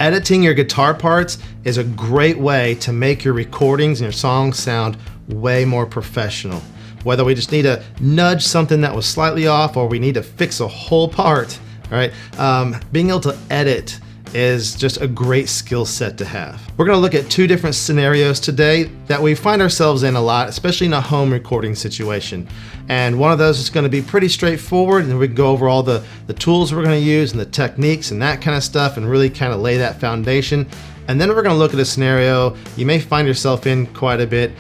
Editing your guitar parts is a great way to make your recordings and your songs sound way more professional. Whether we just need to nudge something that was slightly off or we need to fix a whole part, all right? Being able to edit is just a great skill set to have. We're gonna look at two different scenarios today that we find ourselves in a lot, especially in a home recording situation. And one of those is gonna be pretty straightforward, and we can go over all the tools we're gonna use and the techniques and that kind of stuff and really kind of lay that foundation. And then we're gonna look at a scenario you may find yourself in quite a bit.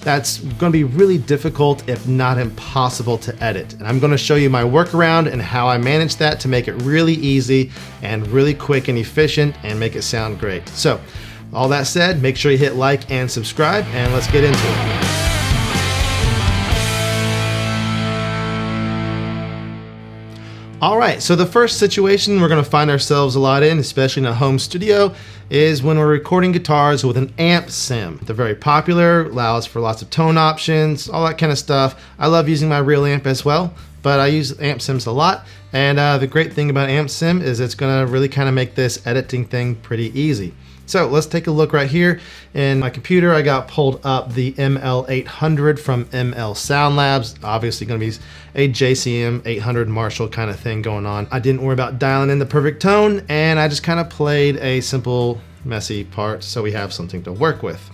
That's going to be really difficult, if not impossible, to edit. And I'm going to show you my workaround and how I manage that to make it really easy and really quick and efficient and make it sound great. So, all that said, make sure you hit like and subscribe, and let's get into it. All right, so the first situation we're going to find ourselves a lot in, especially in a home studio, is when we're recording guitars with an amp sim. They're very popular, allows for lots of tone options, all that kind of stuff. I love using my real amp as well, but I use amp sims a lot. And the great thing about amp sim is it's going to really kind of make this editing thing pretty easy. So let's take a look right here. In my computer, I got pulled up the ML800 from ML Sound Labs. Obviously gonna be a JCM 800 Marshall kind of thing going on. I didn't worry about dialing in the perfect tone, and I just kind of played a simple, messy part so we have something to work with.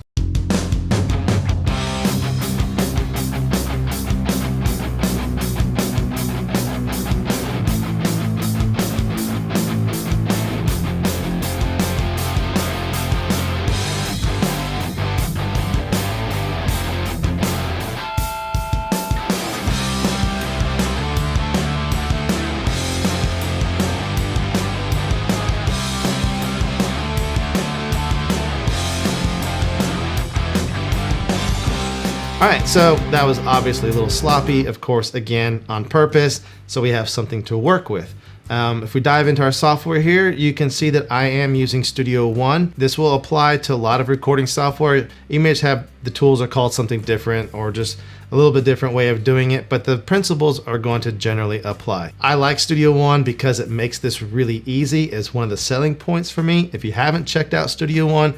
All right, so that was obviously a little sloppy, of course, again, on purpose, so we have something to work with. If we dive into our software here, you can see that I am using Studio One. This will apply to a lot of recording software. You may just have the tools are called something different or just a little bit different way of doing it, but the principles are going to generally apply. I like Studio One because it makes this really easy. It's one of the selling points for me. If you haven't checked out Studio One,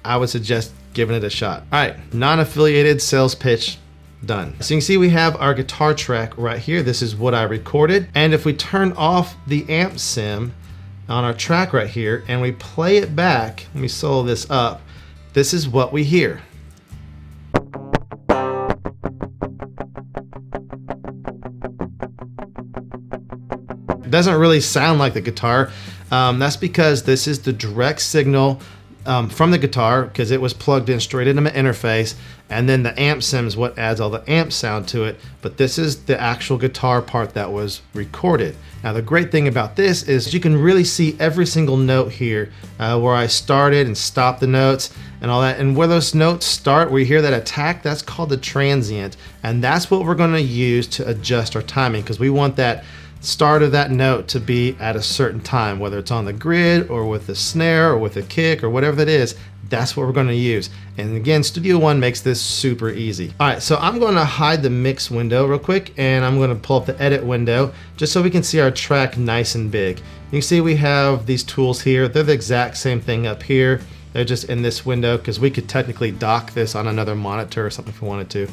I would suggest giving it a shot. All right, non-affiliated sales pitch done. So you can see we have our guitar track right here. This is what I recorded. And if we turn off the amp sim on our track right here and we play it back, let me solo this up, this is what we hear. It doesn't really sound like the guitar. That's because this is the direct signal from the guitar, because it was plugged in straight into my interface, and then the amp sim is what adds all the amp sound to it, but this is the actual guitar part that was recorded. Now the great thing about this is you can really see every single note here, where I started and stopped the notes and all that, and where those notes start, where you hear that attack, that's called the transient, and that's what we're going to use to adjust our timing, because we want that start of that note to be at a certain time, whether it's on the grid or with the snare or with a kick or whatever that is. That's what we're going to use. And again, Studio One makes this super easy. All right, so I'm going to hide the mix window real quick, and I'm going to pull up the edit window just so we can see our track nice and big. You can see we have these tools here. They're the exact same thing up here. They're just in this window because we could technically dock this on another monitor or something if we wanted to.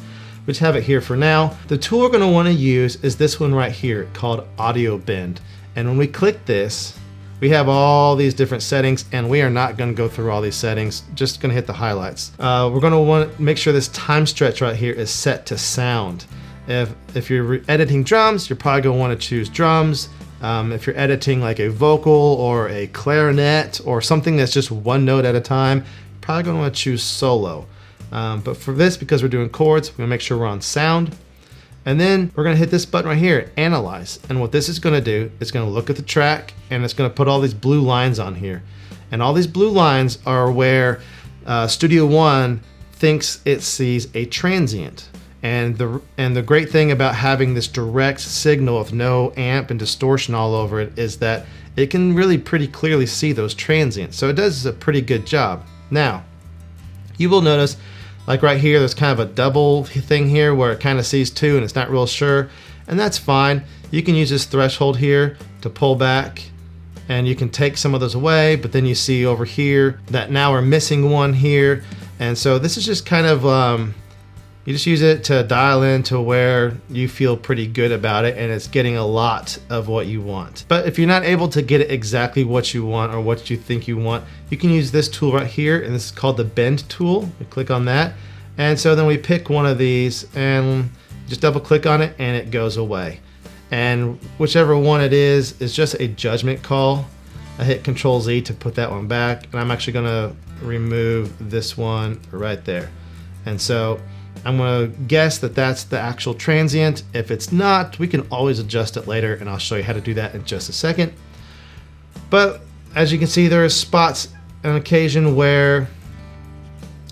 We just have it here for now. The tool we're going to want to use is this one right here called Audio Bend. And when we click this, we have all these different settings, and we are not going to go through all these settings, just going to hit the highlights. We're going to want to make sure this time stretch right here is set to sound. If you're editing drums, you're probably going to want to choose drums. If you're editing like a vocal or a clarinet or something that's just one note at a time, you're probably going to want to choose solo. But for this, because we're doing chords, we're gonna make sure we're on sound. And then we're gonna hit this button right here, analyze. And what this is gonna do, is gonna look at the track, and it's gonna put all these blue lines on here. And all these blue lines are where Studio One thinks it sees a transient. And the great thing about having this direct signal with no amp and distortion all over it is that it can really pretty clearly see those transients. So it does a pretty good job. Now, you will notice, like right here, there's kind of a double thing here where it kind of sees two and it's not real sure, and that's fine. You can use this threshold here to pull back and you can take some of those away, but then you see over here that now we're missing one here. And so this is just kind of, you just use it to dial in to where you feel pretty good about it and it's getting a lot of what you want. But if you're not able to get it exactly what you want or what you think you want, you can use this tool right here, and this is called the bend tool. You click on that, and so then we pick one of these and just double click on it and it goes away. And whichever one it is just a judgment call. I hit Control Z to put that one back, and I'm actually gonna remove this one right there. And so I'm gonna guess that that's the actual transient. If it's not, we can always adjust it later, and I'll show you how to do that in just a second. But as you can see, there are spots on occasion where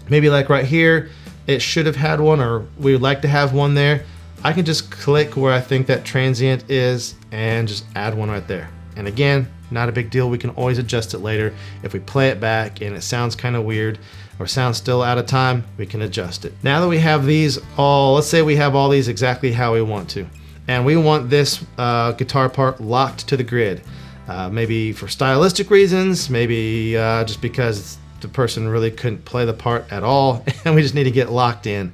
maybe like right here, it should have had one, or we would like to have one there. I can just click where I think that transient is and just add one right there. And again, not a big deal. We can always adjust it later. If we play it back and it sounds kind of weird or sounds still out of time, we can adjust it. Now that we have these all, let's say we have all these exactly how we want to, and we want this guitar part locked to the grid. Maybe for stylistic reasons, maybe just because the person really couldn't play the part at all and we just need to get locked in.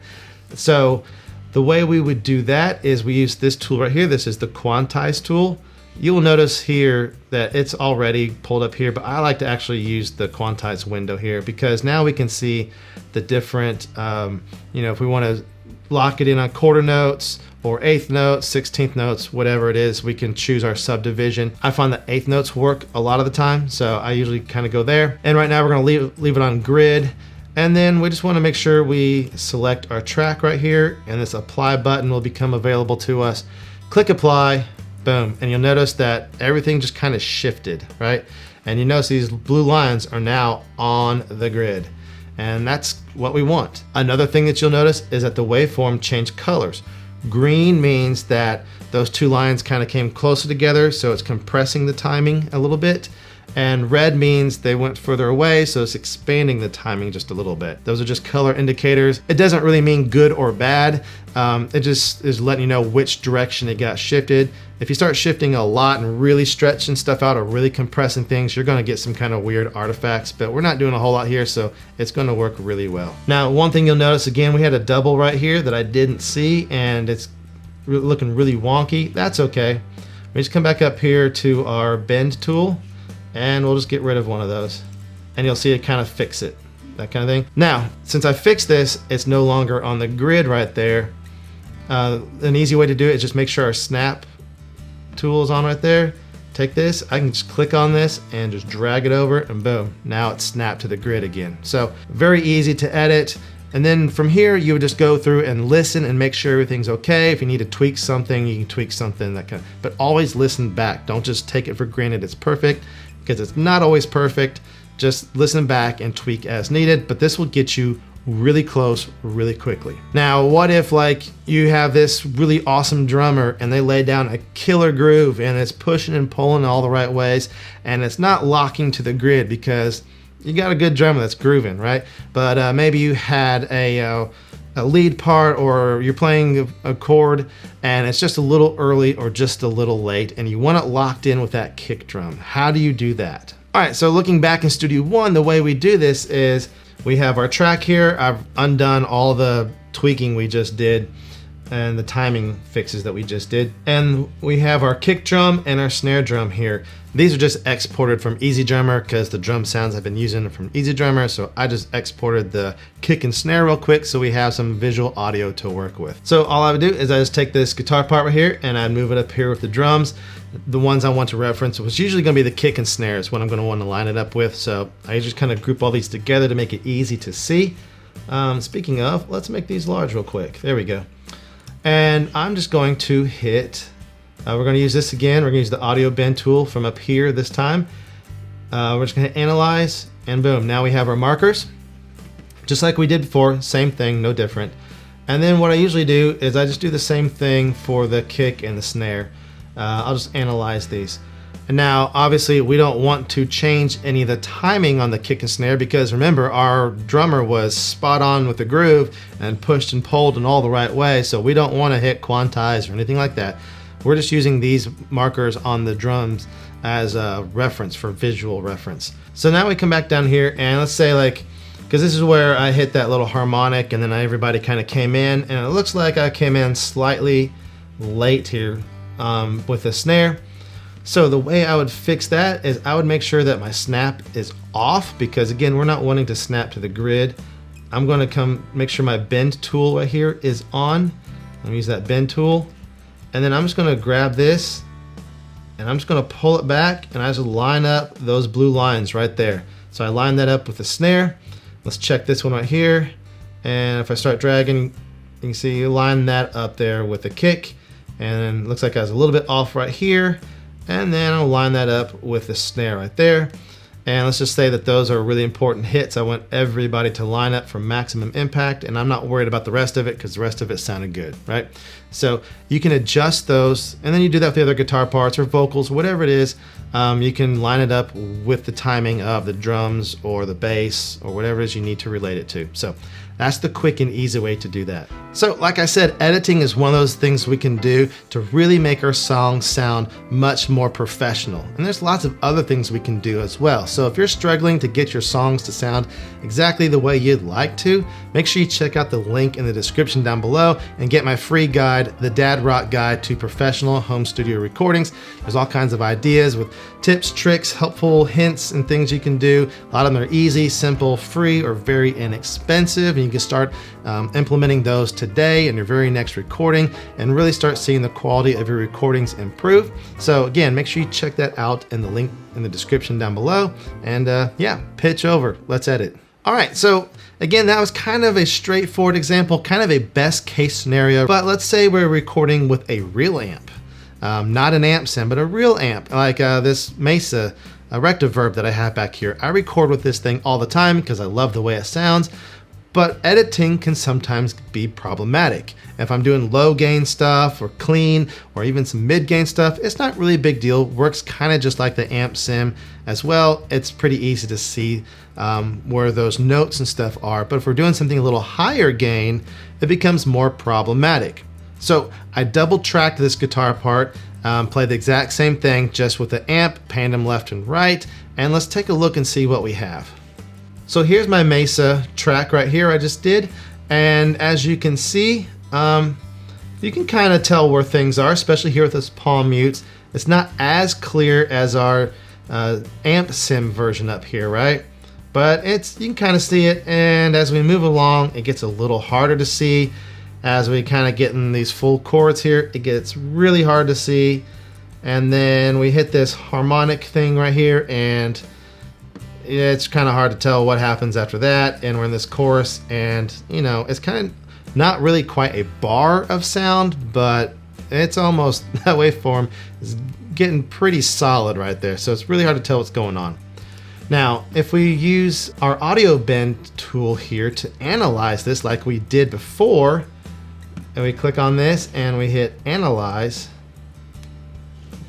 So the way we would do that is we use this tool right here. This is the quantize tool. You will notice here that it's already pulled up here, but I like to actually use the quantize window here because now we can see the different, if we want to lock it in on quarter notes or eighth notes, 16th notes, whatever it is, we can choose our subdivision. I find that eighth notes work a lot of the time, so I usually kind of go there. And right now we're going to leave it on grid. And then we just want to make sure we select our track right here, and this apply button will become available to us. Click apply, boom, and you'll notice that everything just kind of shifted, right? And you notice these blue lines are now on the grid, and that's what we want. Another thing that you'll notice is that the waveform changed colors. Green means that those two lines kind of came closer together, so it's compressing the timing a little bit. And red means they went further away, so it's expanding the timing just a little bit. Those are just color indicators. It doesn't really mean good or bad. It just is letting you know which direction it got shifted. If you start shifting a lot and really stretching stuff out or really compressing things, you're gonna get some kind of weird artifacts, but we're not doing a whole lot here, so it's gonna work really well. Now, one thing you'll notice, again, we had a double right here that I didn't see, and it's looking really wonky. That's okay. We just come back up here to our bend tool, and we'll just get rid of one of those, and you'll see it kind of fix it, that kind of thing. Now, since I fixed this, it's no longer on the grid right there. An easy way to do it is just make sure our snap tool is on right there. Take this, I can just click on this and just drag it over, and boom, now it's snapped to the grid again. So very easy to edit. And then from here, you would just go through and listen and make sure everything's okay. If you need to tweak something, you can tweak something, that kind of, but always listen back. Don't just take it for granted it's perfect, because it's not always perfect. Just listen back and tweak as needed, but this will get you really close really quickly. Now, what if like you have this really awesome drummer and they lay down a killer groove and it's pushing and pulling all the right ways and it's not locking to the grid because you got a good drummer that's grooving, right? But maybe you had a lead part, or you're playing a chord and it's just a little early or just a little late and you want it locked in with that kick drum. How do you do that? All right, so looking back in Studio One, the way we do this is we have our track here. I've undone all the tweaking we just did and the timing fixes that we just did. And we have our kick drum and our snare drum here. These are just exported from EasyDrummer because the drum sounds I've been using from EasyDrummer, so I just exported the kick and snare real quick so we have some visual audio to work with. So all I would do is I just take this guitar part right here and I'd move it up here with the drums. The ones I want to reference was usually going to be the kick and snare is what I'm going to want to line it up with, so I just kind of group all these together to make it easy to see. Speaking of, let's make these large real quick. There we go. And I'm just going to hit, we're going to use this again. We're going to use the audio bend tool from up here this time. We're just going to analyze, and boom, now we have our markers. Just like we did before, same thing, no different. And then what I usually do is I just do the same thing for the kick and the snare. I'll just analyze these. And now, obviously, we don't want to change any of the timing on the kick and snare because remember, our drummer was spot on with the groove and pushed and pulled in all the right way, so we don't want to hit quantize or anything like that. We're just using these markers on the drums as a reference for visual reference. So now we come back down here and let's say like, because this is where I hit that little harmonic and then everybody kind of came in, and it looks like I came in slightly late here with the snare. So the way I would fix that is I would make sure that my snap is off, because again, we're not wanting to snap to the grid. I'm going to come make sure my bend tool right here is on. Let me use that bend tool. And then I'm just going to grab this and I'm just going to pull it back, and I just line up those blue lines right there. So I line that up with the snare. Let's check this one right here. And if I start dragging, you can see you line that up there with the kick. And then it looks like I was a little bit off right here. And then I'll line that up with the snare right there. And let's just say that those are really important hits. I want everybody to line up for maximum impact, and I'm not worried about the rest of it because the rest of it sounded good, right? So you can adjust those, and then you do that with the other guitar parts or vocals, whatever it is. You can line it up with the timing of the drums or the bass or whatever it is you need to relate it to. So that's the quick and easy way to do that. So like I said, editing is one of those things we can do to really make our songs sound much more professional. And there's lots of other things we can do as well. So if you're struggling to get your songs to sound exactly the way you'd like to, make sure you check out the link in the description down below and get my free guide, The Dad Rock Guide to Professional Home Studio Recordings. There's all kinds of ideas with tips, tricks, helpful hints, and things you can do. A lot of them are easy, simple, free, or very inexpensive. And you can start implementing those today in your very next recording and really start seeing the quality of your recordings improve. So again, make sure you check that out in the link in the description down below. And yeah, pitch over. Let's edit. All right, so again, that was kind of a straightforward example, kind of a best case scenario. But let's say we're recording with a real amp. Not an amp sim, but a real amp, like this Mesa Rectiverb that I have back here. I record with this thing all the time because I love the way it sounds, but editing can sometimes be problematic. If I'm doing low gain stuff or clean or even some mid gain stuff, it's not really a big deal. Works kind of just like the amp sim as well. It's pretty easy to see where those notes and stuff are. But if we're doing something a little higher gain, it becomes more problematic. So I double tracked this guitar part, played the exact same thing just with the amp, panned them left and right, and let's take a look and see what we have. So here's my Mesa track right here I just did, and as you can see, you can kind of tell where things are, especially here with this palm mutes. It's not as clear as our amp sim version up here, right? But you can kind of see it, and as we move along, it gets a little harder to see. As we kind of get in these full chords here, it gets really hard to see. And then we hit this harmonic thing right here, and it's kind of hard to tell what happens after that. And we're in this chorus, and you know, it's kind of not really quite a bar of sound, but it's almost, that waveform is getting pretty solid right there. So it's really hard to tell what's going on. Now, if we use our audio bend tool here to analyze this like we did before, and we click on this and we hit analyze,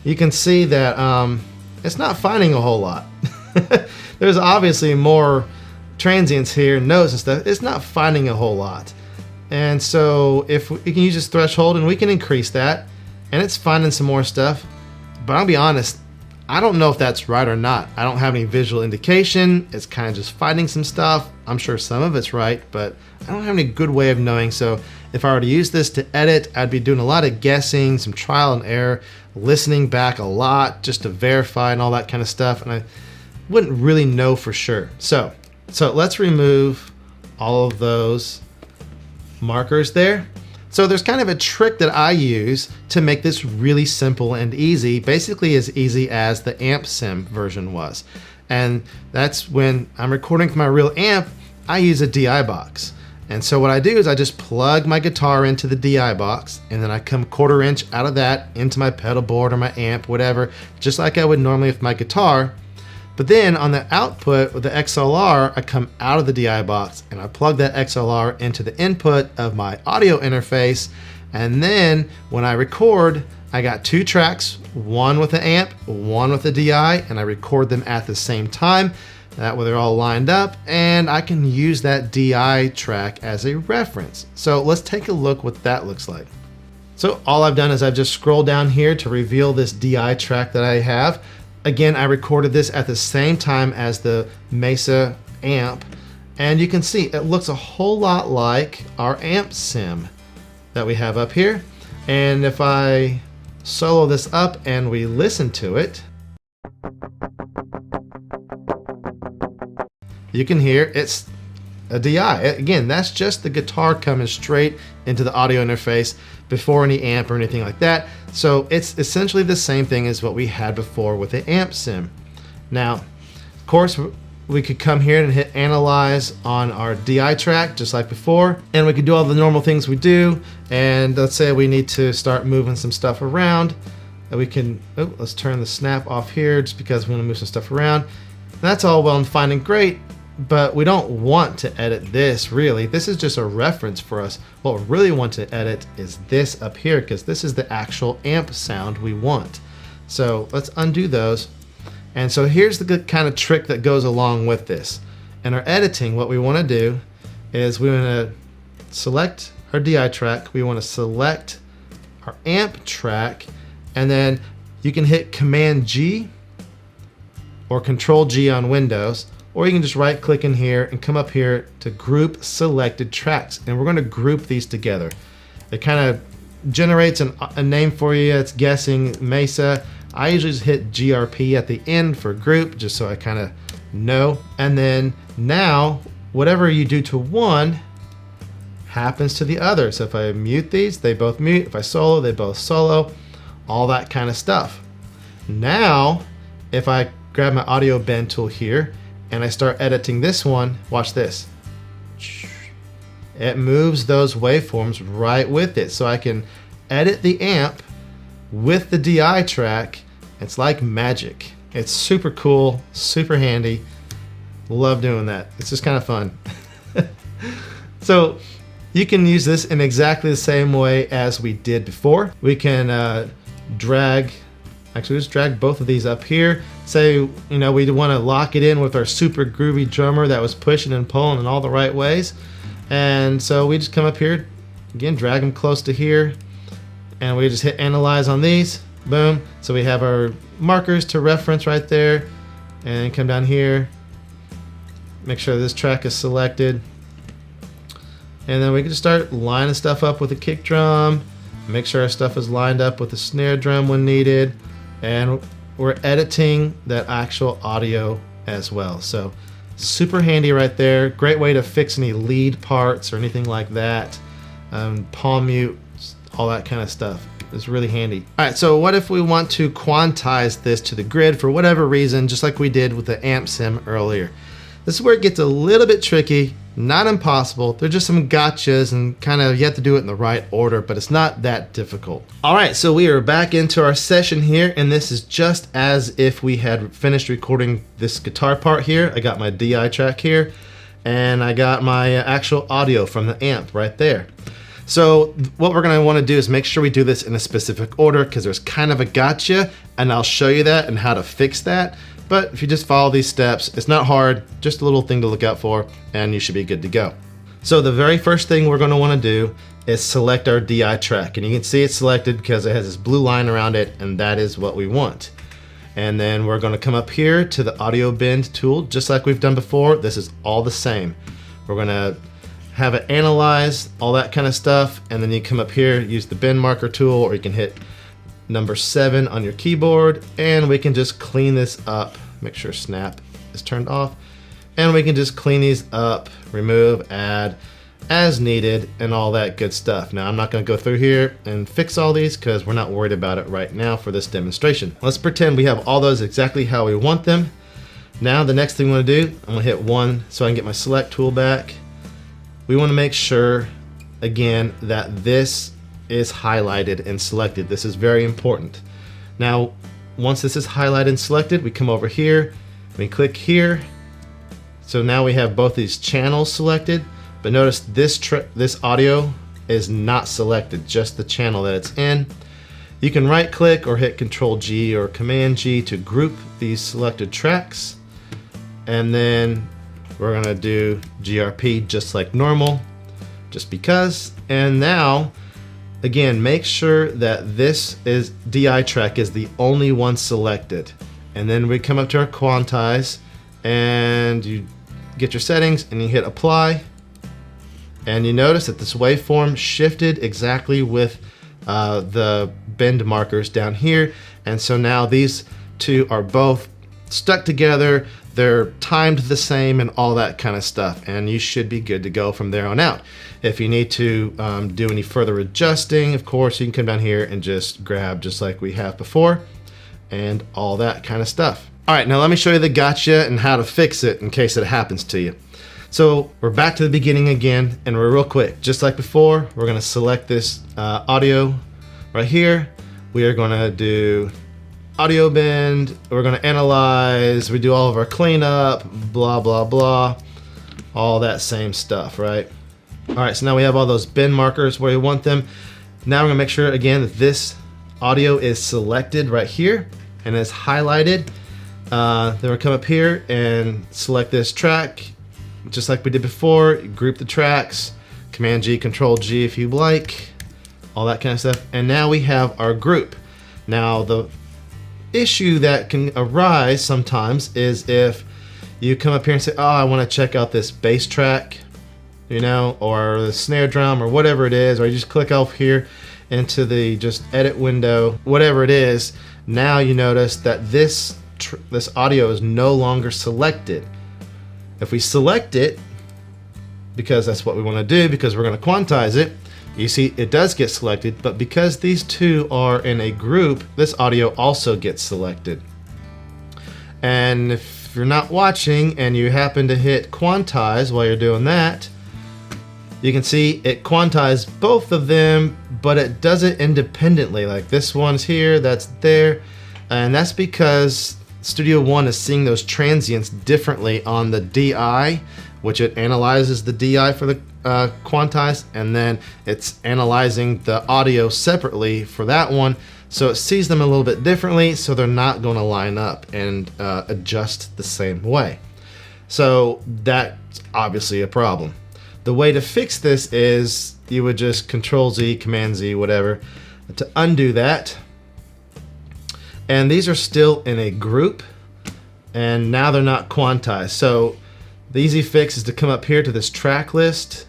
you can see that it's not finding a whole lot. There's obviously more transients here, notes and stuff. It's not finding a whole lot. And so if we can use this threshold and we can increase that, and it's finding some more stuff. But I'll be honest, I don't know if that's right or not. I don't have any visual indication. It's kind of just finding some stuff. I'm sure some of it's right, but I don't have any good way of knowing. So if I were to use this to edit, I'd be doing a lot of guessing, some trial and error, listening back a lot just to verify and all that kind of stuff. And I wouldn't really know for sure. So let's remove all of those markers there. So there's kind of a trick that I use to make this really simple and easy, basically as easy as the amp sim version was. And that's when I'm recording with my real amp, I use a DI box. And so what I do is I just plug my guitar into the DI box, and then I come 1/4 inch out of that into my pedal board or my amp, whatever, just like I would normally with my guitar. But then on the output with the XLR, I come out of the DI box and I plug that XLR into the input of my audio interface. And then when I record, I got 2 tracks, one with the amp, one with the DI, and I record them at the same time. That way they're all lined up, and I can use that DI track as a reference. So let's take a look what that looks like. So all I've done is I've just scrolled down here to reveal this DI track that I have. Again, I recorded this at the same time as the Mesa amp, and you can see it looks a whole lot like our amp sim that we have up here. And if I solo this up and we listen to it, you can hear it's a DI. Again, that's just the guitar coming straight into the audio interface before any amp or anything like that. So it's essentially the same thing as what we had before with the amp sim. Now, of course, we could come here and hit analyze on our DI track just like before, and we could do all the normal things we do. And let's say we need to start moving some stuff around. And we can, let's turn the snap off here just because we want to move some stuff around. And that's all well and fine and great, but we don't want to edit this really. This is just a reference for us. What we really want to edit is this up here, because this is the actual amp sound we want. So let's undo those. And so here's the good kind of trick that goes along with this. In our editing, what we want to do is we want to select our DI track, we want to select our amp track, and then you can hit Command G or Control G on Windows, or you can just right click in here and come up here to group selected tracks, and we're going to group these together. It kind of generates a name for you. It's guessing Mesa. I usually just hit GRP at the end for group just so I kind of know. And then now whatever you do to one happens to the other. So if I mute these, they both mute. If I solo, they both solo. All that kind of stuff. Now if I grab my audio bend tool here and I start editing this one, watch this. It moves those waveforms right with it. So I can edit the amp with the DI track. It's like magic. It's super cool, super handy. Love doing that. It's just kind of fun. So you can use this in exactly the same way as we did before. We can drag, actually just drag both of these up here. Say, you know, we want to lock it in with our super groovy drummer that was pushing and pulling in all the right ways. And so we just come up here, again, drag them close to here, and we just hit analyze on these. Boom. So we have our markers to reference right there, and come down here, make sure this track is selected, and then we can just start lining stuff up with a kick drum, make sure our stuff is lined up with the snare drum when needed, and we're editing that actual audio as well. So super handy right there. Great way to fix any lead parts or anything like that. Palm mute, all that kind of stuff. It's really handy. All right, so what if we want to quantize this to the grid for whatever reason, just like we did with the amp sim earlier? This is where it gets a little bit tricky, not impossible. There's just some gotchas and kind of you have to do it in the right order, but it's not that difficult. All right, so we are back into our session here, and this is just as if we had finished recording this guitar part here. I got my DI track here, and I got my actual audio from the amp right there. So what we're going to want to do is make sure we do this in a specific order, because there's kind of a gotcha, and I'll show you that and how to fix that. But if you just follow these steps, it's not hard, just a little thing to look out for, and you should be good to go. So the very first thing we're going to want to do is select our DI track, and you can see it's selected because it has this blue line around it, and that is what we want. And then we're going to come up here to the audio bend tool, just like we've done before. This is all the same. We're going to have it analyze, all that kind of stuff, and then you come up here, use the bend marker tool, or you can hit number 7 on your keyboard, and we can just clean this up. Make sure snap is turned off, and we can just clean these up, remove, add as needed, and all that good stuff. Now I'm not going to go through here and fix all these because we're not worried about it right now for this demonstration. Let's pretend we have all those exactly how we want them. Now the next thing we want to do, I'm going to hit 1 so I can get my select tool back. We want to make sure, again, that this is highlighted and selected. This is very important. Now, once this is highlighted and selected, we come over here, we click here. So now we have both these channels selected, but notice this audio is not selected, just the channel that it's in. You can right click or hit Control G or Command G to group these selected tracks. And then we're gonna do GRP just like normal, just because. And now, again, make sure that this DI track is the only one selected. and then we come up to our quantize, and you get your settings and you hit apply, and you notice that this waveform shifted exactly with the bend markers down here, and so now these two are both stuck together, they're timed the same and all that kind of stuff, and you should be good to go from there on out. If you need to do any further adjusting, of course, you can come down here and just grab just like we have before and all that kind of stuff. All right, now let me show you the gotcha and how to fix it in case it happens to you. So we're back to the beginning again, and we're real quick. Just like before, we're gonna select this audio right here. We are gonna do audio bend, we're gonna analyze, we do all of our cleanup, blah, blah, blah, all that same stuff, right? All right, so now we have all those bend markers where we want them. Now we're gonna make sure again that this audio is selected right here and is highlighted. Then we'll come up here and select this track, just like we did before, group the tracks, Command G, Control G if you like, all that kind of stuff. And now we have our group. Now the issue that can arise sometimes is if you come up here and say, oh, I want to check out this bass track, you know, or the snare drum or whatever it is, or you just click off here into the just edit window, whatever it is. Now you notice that this audio is no longer selected. If we select it, because that's what we want to do, because we're going to quantize it, you see it does get selected, but because these two are in a group, this audio also gets selected. And if you're not watching and you happen to hit quantize while you're doing that, you can see it quantized both of them, but it does it independently. Like this one's here, that's there, and that's because Studio One is seeing those transients differently on the DI, which it analyzes the DI for the quantize, and then it's analyzing the audio separately for that one, so it sees them a little bit differently, so they're not going to line up and adjust the same way. So that's obviously a problem. The way to fix this is you would just Control Z, Command Z, whatever, to undo that. And these are still in a group, and now they're not quantized. So the easy fix is to come up here to this track list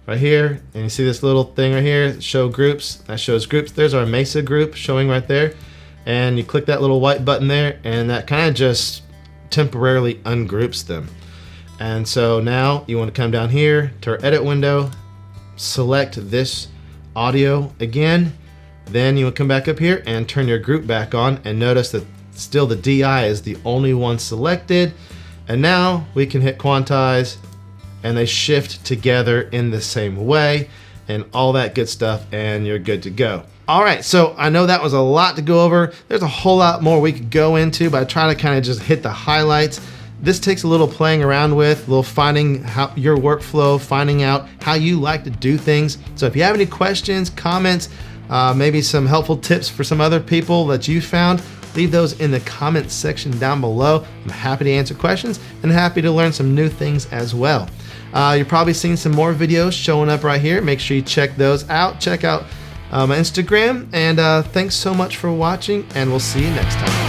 right here, and you see this little thing right here, show groups. That shows groups. There's our Mesa group showing right there, and you click that little white button there, and that kind of just temporarily ungroups them. And so now you want to come down here to our edit window, select this audio again, then you will come back up here and turn your group back on, and notice that still the DI is the only one selected. And now we can hit quantize, and they shift together in the same way and all that good stuff, and you're good to go. All right, so I know that was a lot to go over. There's a whole lot more we could go into, but I try to kind of just hit the highlights. This takes a little playing around with, a little finding how your workflow, finding out how you like to do things. So if you have any questions, comments, maybe some helpful tips for some other people that you found, leave those in the comments section down below. I'm happy to answer questions and happy to learn some new things as well. You're probably seeing some more videos showing up right here. Make sure you check those out. Check out my Instagram, and thanks so much for watching, and we'll see you next time.